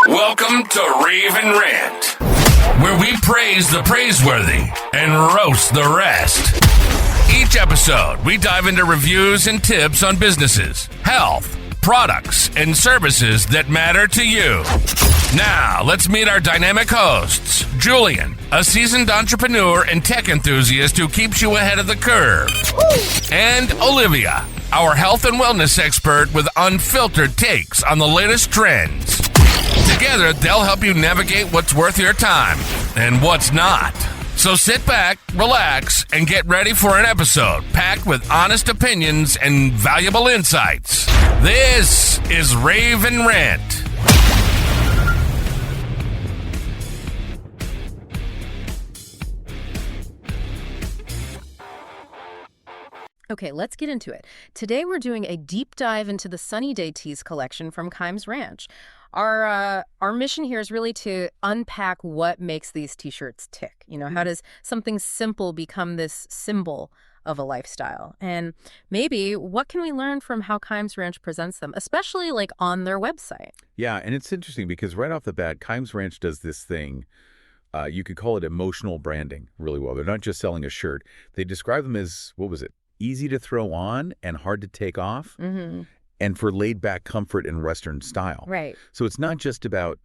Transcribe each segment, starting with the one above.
Welcome to Rave and Rant, where we praise the praiseworthy and roast the rest. Each episode, we dive into reviews and tips on businesses, health, products, and services that matter to you. Now, let's meet our dynamic hosts. Julian, a seasoned entrepreneur and tech enthusiast who keeps you ahead of the curve. And Olivia, our health and wellness expert with unfiltered takes on the latest trends. Together, they'll help you navigate what's worth your time and what's not. So sit back, relax, and get ready for an episode packed with honest opinions and valuable insights. This is Rave and Rant. Okay, let's get into it. Today we're doing a deep dive into the Sunny Day Tees collection from Kimes Ranch. Our mission here is really to unpack what makes these t-shirts tick. You know, how does something simple become this symbol of a lifestyle? And maybe what can we learn from how Kimes Ranch presents them, especially like on their website? Yeah, and it's interesting because right off the bat, Kimes Ranch does this thing. You could call it emotional branding really well. They're not just selling a shirt. They describe them as, what was it? Easy to throw on and hard to take off, and for laid-back comfort and Western style. Right. So it's not just about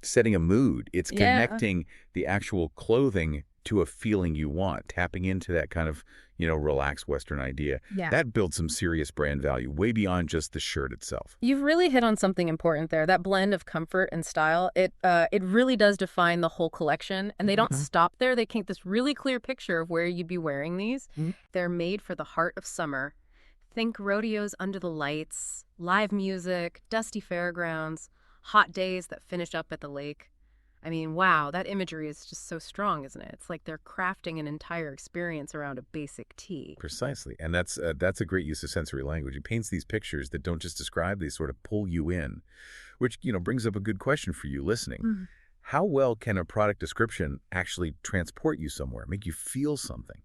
setting a mood. It's connecting the actual clothing to a feeling you want, tapping into that kind of, relaxed Western idea. Yeah. That builds some serious brand value, way beyond just the shirt itself. You've really hit on something important there. That blend of comfort and style, it really does define the whole collection. And they don't stop there. They paint this really clear picture of where you'd be wearing these. They're made for the heart of summer. Think rodeos under the lights, live music, dusty fairgrounds, hot days that finish up at the lake. I mean, wow, that imagery is just so strong, isn't it? It's like they're crafting an entire experience around a basic tee. Precisely. And that's a great use of sensory language. It paints these pictures that don't just describe, they sort of pull you in, which, brings up a good question for you listening. How well can a product description actually transport you somewhere, make you feel something?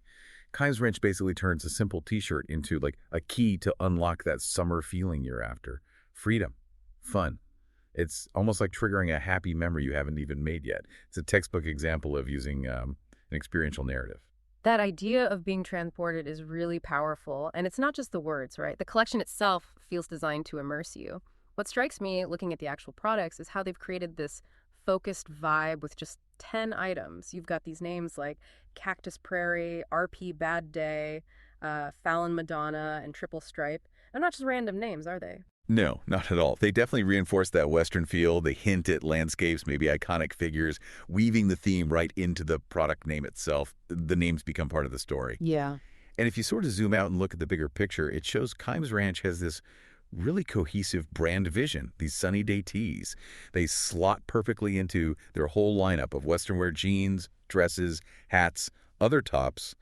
Kimes Ranch basically turns a simple t-shirt into like a key to unlock that summer feeling you're after. Freedom, fun. It's almost like triggering a happy memory you haven't even made yet. It's a textbook example of using an experiential narrative. That idea of being transported is really powerful. And it's not just the words, right? The collection itself feels designed to immerse you. What strikes me looking at the actual products is how they've created this focused vibe with just 10 items. You've got these names like Cactus Prairie, RP Bad Day, Fallon Madonna, and Triple Stripe. They're not just random names, are they? No, not at all. They definitely reinforce that Western feel. They hint at landscapes, maybe iconic figures, weaving the theme right into the product name itself. The names become part of the story. Yeah. And if you sort of zoom out and look at the bigger picture, it shows Kimes Ranch has this really cohesive brand vision, these Sunny Day Tees. They slot perfectly into their whole lineup of Western wear jeans, dresses, hats, other tops,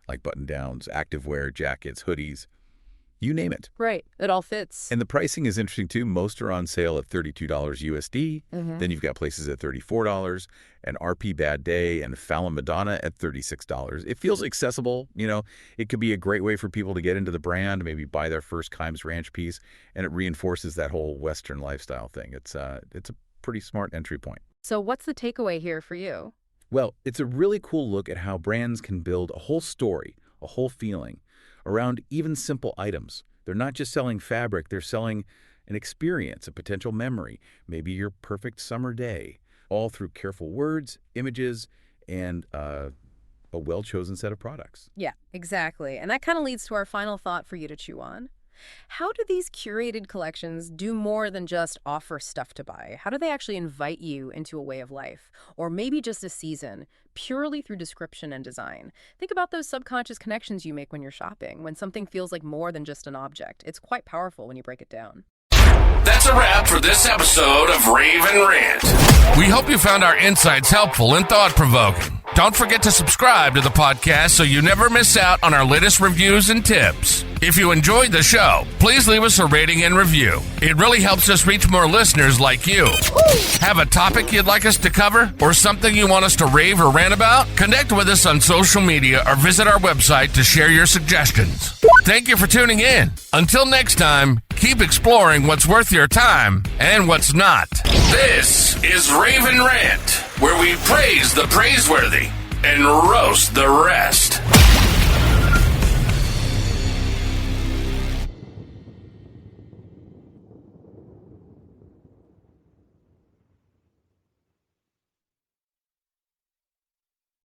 like button-downs, activewear, jackets, hoodies. You name it. Right. It all fits. And the pricing is interesting, too. Most are on sale at $32 USD. Then you've got places at $34, and RP Bad Day and Fallon Madonna at $36. It feels accessible. It could be a great way for people to get into the brand, maybe buy their first Kimes Ranch piece, and it reinforces that whole Western lifestyle thing. It's a pretty smart entry point. So what's the takeaway here for you? Well, it's a really cool look at how brands can build a whole story, a whole feeling, around even simple items. They're not just selling fabric, they're selling an experience, a potential memory, maybe your perfect summer day, all through careful words, images, and a well-chosen set of products. Yeah, exactly. And that kind of leads to our final thought for you to chew on. How do these curated collections do more than just offer stuff to buy? How do they actually invite you into a way of life? Or maybe just a season, purely through description and design? Think about those subconscious connections you make when you're shopping, when something feels like more than just an object. It's quite powerful when you break it down. That's a wrap for this episode of Rave and Rant. We hope you found our insights helpful and thought-provoking. Don't forget to subscribe to the podcast so you never miss out on our latest reviews and tips. If you enjoyed the show, please leave us a rating and review. It really helps us reach more listeners like you. Have a topic you'd like us to cover or something you want us to rave or rant about? Connect with us on social media or visit our website to share your suggestions. Thank you for tuning in. Until next time, keep exploring what's worth your time and what's not. This is Raven Rant, where we praise the praiseworthy and roast the rest.